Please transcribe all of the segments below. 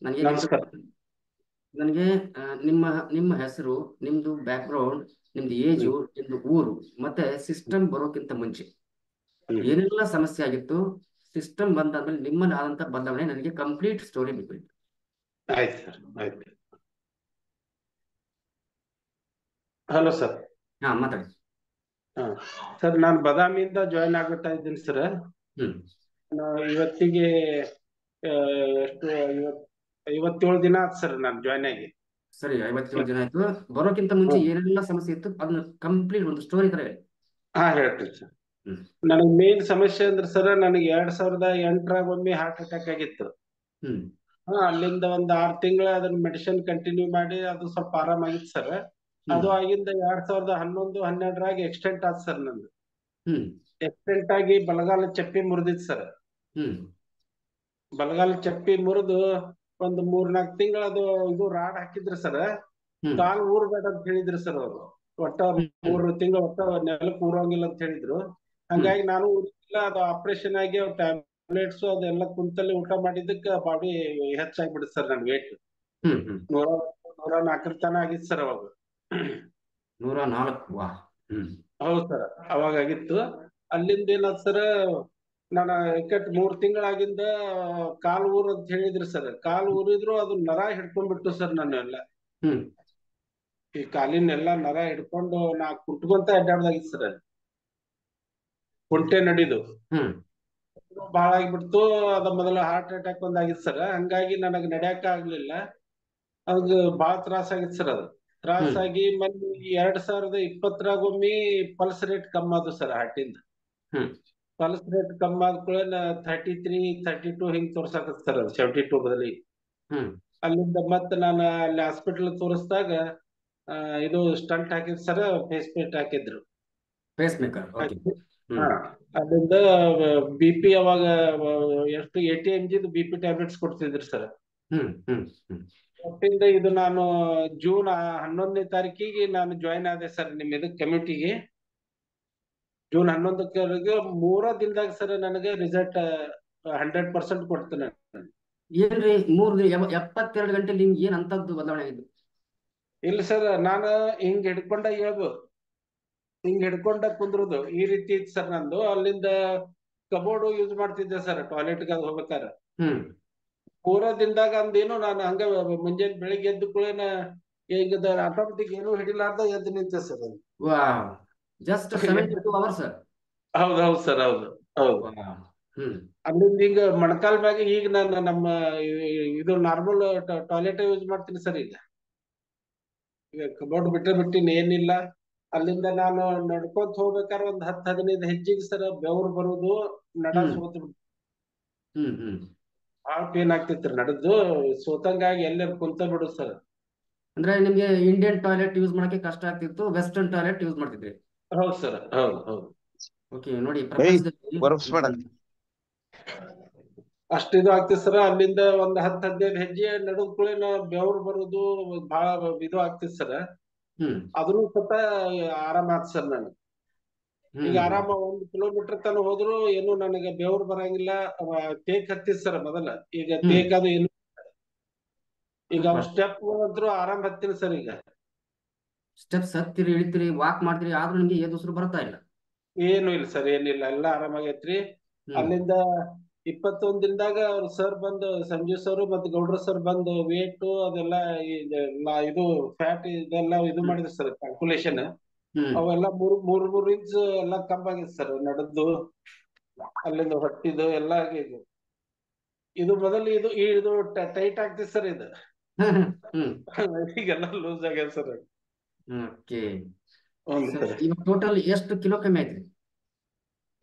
ನನಗೆ ನಿಮ್ದು ನಮಸ್ಕಾರ. ನನಗೆ ನಿಮ್ಮ ನಿಮ್ಮ ಹೆಸರು, ನಿಮ್ದು ಬ್ಯಾಕ್ಗ್ರೌಂಡ್, ನಿಮ್ದು ಏಜು, ಹ್ಮ್ ನಿಮ್ದು ಊರು ಮತ್ತೆ ಸಿಸ್ಟಮ್ ಬರೋಕ್ಕಿಂತ ಮುಂಚೆ ಹ್ಮ್ ಏನೆಲ್ಲ ಸಮಸ್ಯೆ ಆಗಿತ್ತು, ಸಿಸ್ಟಮ್ ಬಂದಾದ್ಮೇಲೆ ನಿಮ್ಮಲ್ಲಿ ಆದಂತ ಬದಲಾವಣೆ ನನಗೆ ಕಂಪ್ಲೀಟ್ ಸ್ಟೋರಿ ಬೇಕು. ಆಯ್ತು ಸರ್, ಆಯ್ತು. Hello sir. ಹಾ, ಮಾತಾಡಿ. ಹಾ ಸರ್, ನಾನು ಬದಾಮಿಯಿಂದ ಜಾಯ್ನ್ ಆಗ್ತಾ ಇದ್ದೀನಿ ಸರ್. ಹ್ಮ್ ಇವತ್ತಿಗೆ ಆ, ಎಷ್ಟು 57 ದಿನ ಆಯ್ತು ಸರ್ ನಾನು ಜಾಯ್ನ್ ಆಗಿ. ಸರಿ, 57 ದಿನ ಆಯ್ತು. ಬರೋಕ್ಕಿಂತ ಮುಂಚೆ ಹ್ಮ್. ಏನೆಲ್ಲ ಸಮಸ್ಯೆ ಇತ್ತು ಅದನ್ನ ಕಂಪ್ಲೀಟ್ ಒಂದು ಸ್ಟೋರಿ ತರ ಹೇಳಿ. ಹಾ, ಹೇಳ್ತೀನಿ ಸರ್. ಹ್ಮ್ ನನಗೆ ಮೇನ್ ಸಮಸ್ಯೆ ಅಂದ್ರೆ ಸರ್, ನನಗೆ 2008ರಾಗ ಒಮ್ಮೆ ಹಾರ್ಟ್ ಅಟ್ಯಾಕ್ ಆಗಿತ್ತು. ಹ್ಮ್ ಅಲ್ಲಿಂದ ಒಂದು 6 ತಿಂಗಳ ಅದನ್ನ ಮೆಡಿಸಿನ್ ಕಂಟಿನ್ಯೂ ಮಾಡಿ ಅದು ಸ್ವಲ್ಪ ಆರಾಮಾಗಿತ್ತು ಸರ್. ಹ್ಮ್ ಅದು ಆಗಿಂದ 2011-12ರಾಗ ಎಕ್ಸ್ಟೆಂಟ್ ಆಯ್ತು ಸರ್ ನಂದು. ಹ್ಮ್ ಎಕ್ಸಿಡೆಂಟ್ ಆಗಿ ಬಲಗಾಲ ಚಪ್ಪಿ ಮುರಿದಿತ್ತು ಸರ್. ಹ್ಮ್ ಬಲಗಾಲ ಚಪ್ಪಿ ಮುರಿದು ಒಂದು 3-4 ತಿಂಗಳ ಅದು ಇದು ರಾಡ್ ಹಾಕಿದ್ರು ಸರ್. ಹ್ಮ್ ಕಾಲ್ ಊರ್ಬೇಡ ಅಂತ ಹೇಳಿದ್ರು ಸರ್ ಅವರು. ಒಟ್ಟ ಹ್ಮ್ ಹ್ಮ್ 3 ತಿಂಗಳು ಒಟ್ಟ ನೆಲಕ್ಕೆ ಊರಂಗಿಲ್ಲ ಅಂತ ಹೇಳಿದ್ರು. ಹ್ಮ್ ಹಂಗಾಗಿ ನಾನು ಊರಿಲ್ಲ. ಅದು ಆಪರೇಷನ್ ಆಗಿ ಟ್ಯಾಬ್ಲೆಟ್ಸ್ ಅದೆಲ್ಲ ಕುಂತಲ್ಲಿ ಊಟ ಮಾಡಿದ್ದಕ್ಕೆ ಬಾಡಿ ಹೆಚ್ಚಾಗ್ಬಿಡುತ್ತೆ ಸರ್. ನನ್ ವೇಟ್ ಹ್ಮ್ ಹ್ಮ್ 104 ತನ ಆಗಿತ್ತು ಸರ್ ಅವಾಗ. 104. ವಾ. ಹ್ಮ್ ಹೌದು ಸರ್, ಅವಾಗ ಆಗಿತ್ತು. ಅಲ್ಲಿಂದ ಏನಾದ್ ಸರ್, ನಾನು ಇಕ್ಕಟ್ 3 ತಿಂಗಳಾಗಿಂದ ಕಾಲ್ ಊರ್ ಅಂತ ಹೇಳಿದ್ರಿ ಸರ್. ಕಾಲ್ ಊರಿದ್ರು ಅದು ನರ ಹಿಡ್ಕೊಂಡ್ಬಿಟ್ಟು ಸರ್. ನನ್ನೆಲ್ಲ ಹ್ಮ್ ಈ ಕಾಲಿನೆಲ್ಲ ನರ ಹಿಡ್ಕೊಂಡು ನಾ ಕುಂಟ್ಕೊಂತ ಅಡ್ಡಾಡ್ದಾಗಿತ್ತು ಸರ್. ಕುಂಟೆ ನಡಿದು ಹ್ಮ್ ಬಾಳ ಆಗಿಬಿಡ್ತು. ಅದ ಮೊದಲ ಹಾರ್ಟ್ ಅಟ್ಯಾಕ್ ಒಂದಾಗಿತ್ತು ಸರ್. ಹಂಗಾಗಿ ನನಗ್ ನಡ್ಯಾಕ ಆಗ್ಲಿಲ್ಲ. ಅದ್ ಬಾಳ ತ್ರಾಸ ಆಗಿತ್ತು ಸರ್. ಅದು ಹ್ಮ್ ತ್ರಾಸಾಗಿ ಮೊನ್ನೆ 2020ರಾಗ ಒಮ್ಮೆ ಪಲ್ಸ್ ರೇಟ್ ಕಮ್ಮಿ ಆದ್ರು ಸರ್ ಹಾರ್ಟಿಂದ. ಹ್ಮ್ ಪಲ್ಸ್ ರೇಟ್ ಕಮ್ಮಿ ಆದ ಕೂಡಲೇ 33, 32 ಹಿಂಗ್ ತೋರ್ಸಾಕತ್ ಸರ್. ಅದು 72 ಬದಲಿ. ಹ್ಮ್ ಅಲ್ಲಿಂದ ಮತ್ತೆ ನಾನು ಅಲ್ಲಿ ಹಾಸ್ಪಿಟಲ್ ತೋರಿಸಿದಾಗ ಇದು ಸ್ಟಂಟ್ ಹಾಕಿದ್ ಸರ್. ಫೇಸ್ ಪೇಟ್ ಹಾಕಿದ್ರು. Pacemaker. ಓಕೆ. ಹಾ, ಹ್ಮ್ ಅಲ್ಲಿಂದ BP ಅವಾಗ ಎಷ್ಟು 80 mg BP ಟ್ಯಾಬ್ಲೆಟ್ಸ್ ಕೊಡ್ತಿದ್ರು ಸರ್. ಹ್ಮ್ ಹ್ಮ್ ಹ್ಮ್ ಒಟ್ಟಿಂದ ಇದು ನಾನು ಜೂನ್ 11ನೇ ತಾರೀಕಿಗೆ ನಾನು ಜಾಯ್ನ್ ಆದೆ ಸರ್ ನಿಮ್ ಇದಕ್ ಕಮಿಟಿಗೆ. ಜೂನ್ 11ಕ್ಕೆ 3 ದಿನದಾಗ ಸರ್ ನನಗೆ ರಿಸಲ್ಟ್ 100% ಕೊಡ್ತೇನೆ. ಏನ್ರಿ 72 ಗಂಟೆಲಿ ನಿಮ್ಗೆ ಏನ್ ಅಂತದ್ದು ಬದಲಾವಣೆ ಆಗಿದ್ದು? ಇಲ್ಲ ಸರ್, ನಾನು ಹಿಂಗ್ ಹಿಡ್ಕೊಂಡ ಹೇಳ್ಬೋದು, ಹಿಂಗ್ ಹಿಡ್ಕೊಂಡ ಕುಂದ್ರುದು ಈ ರೀತಿ ಇತ್ತು ಸರ್ ನಂದು. ಅಲ್ಲಿಂದ ಕಬೋರ್ಡ್ ಯೂಸ್ ಮಾಡ್ತಿದ್ದೆ ಸರ್ ಟಾಯ್ಲೆಟ್ಗೆ ಅದು ಹೋಗ್ಬೇಕಾರೆ. ಹ್ಮ್ ದಿನದಾಗ ಅಂದೇನು ನಾನು ಹಂಗ ಮುಂಜಾನೆ ಬೆಳಿಗ್ಗೆ ಎದ್ದು ಕೂಡೇನ ಈಗ ಆಟೋಮೆಟಿಕ್ ಏನು ಹಿಡಿಲಾರ್ದ ಎದ್ದು ನಿಂತೆ ಸರ್ ಅದು. ವಾ. Just 72 hours. ಹೌದು ಸರ್, ಹೌದು ಹೌದು. ವಾ. ಹ್ಮ್ ಅಲ್ಲಿಂದ ಹಿಂಗ ಮೊಣಕಾಲ್ ಮ್ಯಾಗ ಈಗ ನಾನು ನಮ್ಮ ಇದು ನಾರ್ಮಲ್ ಟಾಯ್ಲೆಟ್ ಯೂಸ್ ಮಾಡ್ತೀನಿ ಸರ್. ಈಗ ಕಬೋರ್ಡ್ ಬಿಟ್ಟಿನಿ, ಏನಿಲ್ಲ. ಅಲ್ಲಿಂದ ನಾನು ನಡ್ಕೊಂತ ಹೋಗ್ಬೇಕಾದ್ರೆ ಒಂದ್ 10-15 ಹೆಜ್ಜೆಗೆ ಸರ್ ಬೆವರು ಬರುದು, ನಡ ಹ್ಮ್ ಸೋತ ಬಿಡ್ತು. ಹ್ಮ್ ಹ್ಮ್ ಭಾಳ ಪೇನ್ ಆಗ್ತಿತ್ರಿ ನಡೆದು. ಸೋತಂಗಾಗಿ ಎಲ್ಲೇ ಕುಂತ ಬಿಡುದು ಸರ್. ಅಂದ್ರೆ ನಿಮ್ಗೆ ಇಂಡಿಯನ್ ಟಾಯ್ಲೆಟ್ ಯೂಸ್ ಮಾಡಕ್ಕೆ ಕಷ್ಟ ಆಗ್ತಿತ್ತು, ವೆಸ್ಟರ್ನ್ ಟಾಯ್ಲೆಟ್ ಯೂಸ್ ಮಾಡ್ತಿದ್ರಿ. ಹೌದು ಸರ್, ಹೌದು ಹೌದು. ಓಕೆ, ನೋಡಿ ಏಯ್ ಪ್ರಪಂಚದಲ್ಲಿ ಬರ್ಸ್ಬೇಡ. ಅಷ್ಟು ಇದು ಆಗ್ತಿತ್ತು ಸರ್. ಅಲ್ಲಿಂದ ಒಂದ್ 10-15 ಹೆಜ್ಜೆ ನಡೆದ್ ಕೂಡಲೇ ಬೆವರು ಬರುದು, ಬಹಳ ಇದು ಆಗ್ತಿತ್ತು ಸರ್. ಹ್ಮ್ ಅದನ್ನು ಸ್ವಲ್ಪ ಆರಾಮ ಆತ್ ಸರ್. ನಾನು ಈಗ ಹ್ಮ್ ಆರಾಮ 1 ಕಿಲೋಮೀಟರ್ ತನಕ ಹೋದ್ರು ಏನು ನನಗೆ ಬೆವರು ಬರಂಗಿಲ್ಲ. ತೇಕ್ ಹತ್ತಿದ್ ಸರ್ ಮೊದಲ. ಈಗ ಹ್ಮ್ ತೇಕ್ ಅದು ಏನು, ಈಗ ಅವ್ ಸೂಪರ್. ಸ್ಟೆಪ್ ಅಂತೂ ಆರಾಮ್ ಹತ್ತೀನಿ ಸರ್. ಈಗ ಸ್ಟೆಪ್ಸ್ ಹತ್ತಿರಿ, ಇಳಿತೀರಿ, ವಾಕ್ ಮಾಡ್ತೀರಿ, ಆದ್ರೂ ನಿಮ್ಗೆ ಏದು ಉಸಿರು ಬರ್ತಾ ಇಲ್ಲ. ಏನು ಇಲ್ಲ ಸರ್, ಏನಿಲ್ಲ, ಎಲ್ಲ ಆರಾಮಾಗೈತ್ರಿ. ಹ್ಮ್ ಅಲ್ಲಿಂದ 21 ದಿನದಾಗ ಅವ್ರು ಸರ್ ಬಂದು, ಸಂಜೀವ್ ಸರ್ ಮತ್ತು ಗೌಡ್ರ ಸರ್ ಬಂದು ವೇಟ್ ಅದೆಲ್ಲ ಇದು ಫ್ಯಾಟ್ ಇದೆಲ್ಲ ಇದು ಹ್ಮ್ ಮಾಡಿದ್ರು ಸರ್ ಕ್ಯಾಲ್ಕುಲೇಷನ್. ಹ್ಮ್ ಅವೆಲ್ಲ 3 ಇಂಚ್ ಎಲ್ಲ ಕಮ್ಮಾಗಿದೆ ಸರ್ ನಡೆದ್ದು. ಅಲ್ಲಿಂದ ಹೊಟ್ಟಿದ್ದು ಎಲ್ಲ ಆಗಿದೆ. ಇದು ಮೊದಲು ಇದು ಟೈಟ್ ಆಗ್ತಿದೆ ಸರ್. ಇದು ಹ್ಮ್ ಈಗೆಲ್ಲ ಲೂಸ್ ಆಗ್ಯದ ಸರ್. ಓಕೆ. ಹೌದು ಸರ್. ಇವಾಗ ಟೋಟಲ್ ಎಷ್ಟು ಕಿಲೋ ಕಮ್ಮಿ ಆಯ್ತ್ರಿ?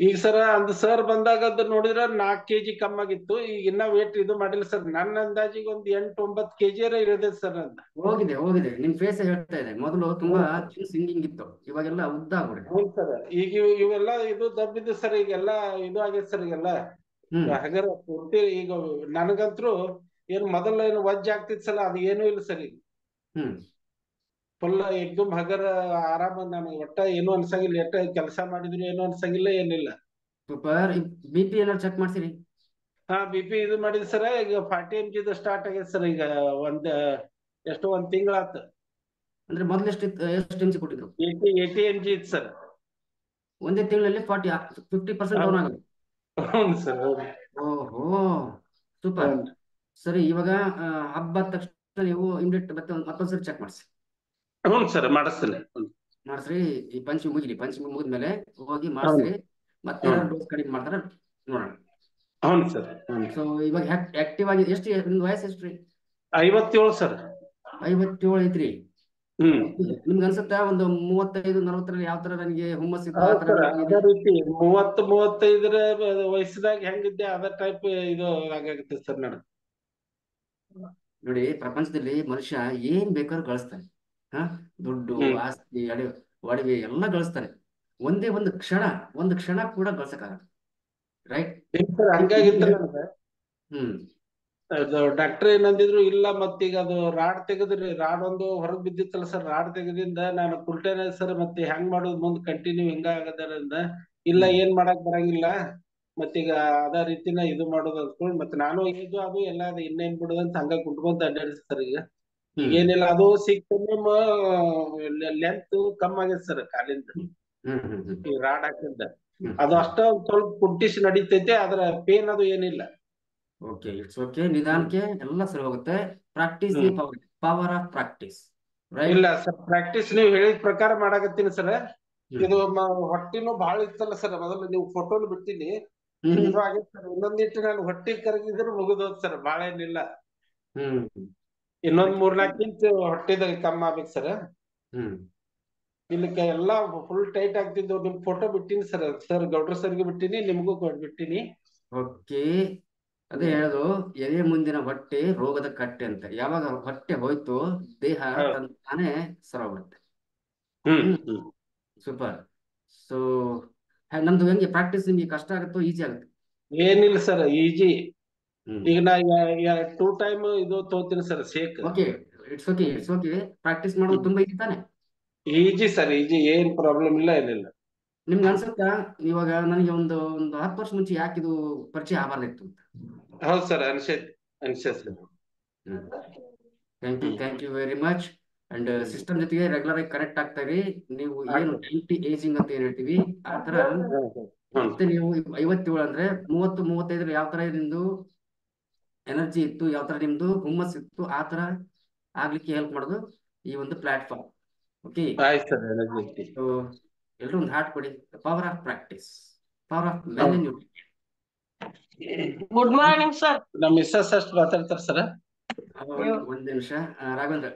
ಈಗ ಸರ್ ಅಂದ್ ಸರ್ ಬಂದಾಗ ಅದು ನೋಡಿದ್ರೆ 4 kg ಕಮ್ಮಾಗಿತ್ತು. ಈಗ ಇನ್ನ ವೇಟ್ ಇದು ಮಾಡಿಲ್ಲ ಸರ್. ನನ್ನ ಅಂದಾಜಿಗೆ ಒಂದು 8-9 kg ಇಳಿದೆ ಸರ್ ನಂದು. ಹೋಗಿದೆ ಹೋಗಿದೆ, ನಿಮ್ ಫೇಸ್ ಹೇಳ್ತಾ ಇದೆ. ಮೊದಲು ತುಂಬಾ ಸಿಂಗಿಂಗ್ ಇತ್ತು, ಇವಾಗೆಲ್ಲ ಉದ್ದ ಆಗ್ಬಿಡಿದೆ. ಹೌದು ಸರ್. ಈಗ ಇವೆಲ್ಲ ಇದು ದಬ್ಬಿದ್ದು ಸರ್. ಈಗೆಲ್ಲ ಇದು ಆಗೈತೆ ಸರ್. ಈಗೆಲ್ಲ ಹ್ಮ್ ಹಗರ ಪೂರ್ತಿ. ಈಗ ನನಗಂತ್ರು ಏನು ಮೊದಲ ಏನು ವಜ್ಜ ಆಗ್ತಿತ್ತಲ್ಲ, ಅದು ಏನೂ ಇಲ್ಲ ಸರ್. ಈಗ ಹ್ಮ್ ಫುಲ್ ಏಕ್ದಮ್ ಹಗರ ಆರಾಮ. ನನಗೆ ಒಟ್ಟ ಏನು ಅನ್ಸಂಗಿಲ್ಲ. ಎಷ್ಟ ಕೆಲಸ ಮಾಡಿದ್ರು ಏನು ಅನ್ಸಂಗಿಲ್ಲ, ಏನಿಲ್ಲ. ಸೂಪರ್. BP ಏನಾರು ಚೆಕ್ ಮಾಡ್ಸಿರಿ? ಹಾ BP ಇದು ಮಾಡಿದ್ ಸರ್, ಈಗ 40 mg ಸ್ಟಾರ್ಟ್ ಆಗೈತೆ ಸರ್. ಈಗ ಒಂದ್ ಒಂದ್ ತಿಂಗಳಾತು. ಅಂದ್ರೆ ಮೊದ್ಲು ಎಷ್ಟು ಇಂಚ್ ಕೊಟ್ಟಿದ್ರು? 80 mg ಇತ್ತು ಸರ್. ಒಂದೇ ತಿಂಗಳಲ್ಲಿ 50% ಡೌನ್ ಆಗುತ್ತೆ. ಹೌದು ಸರ್, ಹೌದು. ಓಹೋ, ಸೂಪರ್. ಸರಿ, ಇವಾಗ ಹಬ್ಬ ಆದ ತಕ್ಷಣ ನೀವು ಇಮಿಡಿಯೇಟ್ ಮತ್ತೊಂದ್ಸರಿ ಚೆಕ್ ಮಾಡಿಸಿ. ಹ್ಞೂ ಸರ್, ಮಾಡಿಸ್ತೀನಿ. ಮಾಡಿಸ್ರಿ. ಈ ಪಂಚಮಿ ಮುಗಿದ್ಮೇಲೆ ಹೋಗಿ ಮಾಡಿಸ್ರಿ. ಮತ್ತೆ ಡೋಸ್ ಕಡಿಮೆ ಮಾಡ್ತಾರ ನೋಡೋಣ. ಹೌದು ಸರ್. ಸೊ ಇವಾಗ ಆಕ್ಟಿವ್ ಆಗಿ ಎಷ್ಟು, ನಿಮ್ದು ವಯಸ್ಸು ಎಷ್ಟ್ರಿ? 57 ಸರ್. 57 ಐತ್ರಿ. ಹ್ಮ್. ನಿಮ್ಗೆ ಅನ್ಸುತ್ತಾ ಒಂದು 35-40ರಲ್ಲಿ ಯಾವ ತರ ನನಗೆ ಹುಮ್ಮಸ್ಸಿತ್ತು ಆ ಹೌದು ತರ ಸರ್, ಇದೆ? ಅದೇ ರೀತಿ 30-35 ವಯಸ್ಸಿನಾಗ ಹೆಂಗಿದ್ದೆ ಅದೇ ಟೈಪ್ ಇದು ಆಗುತ್ತೆ ಸರ್ ನನಗೆ. ನೋಡಿ, ಪ್ರಪಂಚದಲ್ಲಿ ಮನುಷ್ಯ ಏನ್ ಬೇಕಾದ್ರೂ ಗಳಿಸ್ತಾನೆ. ದುಡ್ಡು, ಆಸ್ತಿ, ಒಡವೆ ಎಲ್ಲ ಗಳಿಸ್ತಾನೆ. ಒಂದೇ ಒಂದು ಕ್ಷಣ ಕೂಡ ಗಳಿಸಕ್ಕಾಗಲ್ಲ. ರೈಟ್? ಸರ್, ಹಂಗಾಗಿತ್ತು ನನಗೆ. ಹ್ಮ್. ಅದು ಡಾಕ್ಟರ್ ಏನಂದಿದ್ರು, ಇಲ್ಲ ಮತ್ತೀಗ ಅದು ರಾಡ್ ತೆಗದ್ರಿ, ರಾಡ್ ಒಂದು ಹೊರಗ್ ಬಿದ್ದಿತ್ತಲ್ಲ ಸರ್, ರಾಡ್ ತೆಗದಿಂದ ನಾನು ಕುಲ್ಟೇನೆ ಸರ್, ಮತ್ತೆ ಹೆಂಗ್ ಮಾಡೋದು ಮುಂದ್ ಕಂಟಿನ್ಯೂ ಹಿಂಗ ಆಗದರಿಂದ, ಇಲ್ಲ ಏನ್ ಮಾಡಕ್ ಬರಂಗಿಲ್ಲ, ಮತ್ತೀಗ ಅದ ರೀತಿನ ಇದು ಮಾಡೋದು ಅಂದ್ಕೊಂಡು, ಮತ್ತೆ ನಾನು ಇದು ಅದು ಎಲ್ಲ ಇನ್ನೇನ್ ಬಿಡೋದಂತ ಹಂಗ ಕುಂಟ್ಕೊಂತ ಅಡ್ಡಾಡಿಸ್ ಸರ್. ಈಗ ಏನಿಲ್ಲ, ಅದು ನಿಮ್ಮ ಲೆಂತ್ ಕಮ್ಮಿ ಆಗೈತೆ ಸರ್ ಕಾಲಿಂದ, ಈ ರಾಡ್ ಹಾಕಿದ್ದ. ಅದು ಅಷ್ಟ ಸ್ವಲ್ಪ ಕುಂಟಿಸಿ ನಡೀತೈತೆ, ಅದ್ರ ಪೇನ್ ಅದು ಏನಿಲ್ಲ. Okay, it's okay. ನಿಧಾನಕ್ಕೆ ಎಲ್ಲ ಸರಿ ಹೋಗುತ್ತೆ. Practice power of practice. ಇಲ್ಲ ಸರ್, ಪ್ರಾಕ್ಟೀಸ್ ನೀವು ಹೇಳಿದ ಪ್ರಕಾರ ಮಾಡಾಕತ್ತೀನಿ ಸರ್. ಇದು ಹೊಟ್ಟಿನೂ ಬಹಳ ಇತ್ತಲ್ಲ ಸರ್, ಮೊದಲು ನೀವು ಫೋಟೋನು ಬಿಟ್ಟಿನಿ, ಇದು ಆಗೈತೆ ಸರ್. ಇನ್ನೊಂದಿಟ್ಟು ನಾನು ಹೊಟ್ಟಿ ಕರಗಿದ್ರು ಮುಗಿದೋದ್ ಸರ್, ಬಹಳ ಏನಿಲ್ಲ. ಇನ್ನೊಂದ್ 3-4 ಇಂಚ್ ಹೊಟ್ಟಿದಾಗ ಕಮ್ಮಿ ಆಗ್ಬೇಕು ಸರ್. ಇಲ್ಲಿಕ್ಕೆ ಎಲ್ಲಾ ಫುಲ್ ಟೈಟ್ ಆಗ್ತಿದ್ದು. ನಿಮ್ ಫೋಟೋ ಬಿಟ್ಟಿನಿ ಸರ್, ಗೌಡ್ರ ಸರ್ಗೆ ಬಿಟ್ಟಿನಿ, ನಿಮ್ಗೂ ಬಿಟ್ಟಿನಿ. ಓಕೆ, ಅದೇ ಹೇಳೋದು, ಎದೆ ಮುಂದಿನ ಹೊಟ್ಟೆ ರೋಗದ ಕಟ್ಟೆ ಅಂತ. ಯಾವಾಗ ಹೊಟ್ಟೆ ಹೋಯ್ತು, ದೇಹ ತಾನೇ ಸರೋಗುತ್ತೆ. ಸೂಪರ್. ಸೊ ನಮ್ದು ಹೆಂಗೆ ಪ್ರಾಕ್ಟೀಸ್ ನಿಮ್ಗೆ ಕಷ್ಟ ಆಗುತ್ತೋ ಈಸಿ ಆಗುತ್ತೆ? ಏನಿಲ್ಲ ಸರ್, ಈಜಿ. ಈಗ ನಾ 2 ಟೈಮ್ ಇದು ತಗೋತೀನಿ ಸರ್, ಶೇಕ್. Okay, it's okay. ಪ್ರಾಕ್ಟೀಸ್ ಮಾಡೋದು ತುಂಬಾ ಈಸಿ ತಾನೆ? ಈಜಿ ಸರ್, ಈಜಿ, ಏನ್ ಪ್ರಾಬ್ಲಮ್ ಇಲ್ಲ, ಏನಿಲ್ಲ. ನಿಮ್ಗೆ ಅನ್ಸುತ್ತಾ ಇವಾಗ ನನಗೆ ಒಂದು 10 ವರ್ಷ ಮುಂಚೆ ಯಾಕೆ ಇದು ಪರಿಚಯ ಆಗಬಾರ್ದಿತ್ತು ಅಂತ? ಹೌದು ಸರ್, ಅನ್ಸತ್. Thank you very much. And system ಜೊತೆಗೆ ರೆಗ್ಯುಲರ್ ಆಗಿ ಕನೆಕ್ಟ್ ಆಗ್ತಾರಿ. ನೀವು ಏನು ಆಂಟಿ ಏಜಿಂಗ್ ಅಂತ ಏನ್ ಹೇಳ್ತೀವಿ ಆ ತರ, ಮತ್ತೆ ನೀವು 57 ಅಂದ್ರೆ 30-35 ಯಾವ ತರ ನಿಮ್ದು ಎನರ್ಜಿ ಇತ್ತು, ಯಾವ ತರ ನಿಮ್ದು ಹುಮ್ಮಸ್ ಇತ್ತು, ಆ ತರ ಆಗ್ಲಿಕ್ಕೆ ಹೆಲ್ಪ್ ಮಾಡೋದು ಈ ಒಂದು ಪ್ಲಾಟ್ಫಾರ್ಮ್. ಓಕೆ, ಎಲ್ಲರೂ ಒಂದು ಹಾರ್ಟ್ ಕೊಡಿ. Power of practice, power of men in nutrition. Good morning sir. ನಮ್ಮ ಮಿಸ್ಸಸ್ ಅಷ್ಟು ಮಾತಾಡ್ತಾರ ಸರ್. ಒಂದ್ ನಿಮಿಷ, ರಾಘವೇಂದ್ರ.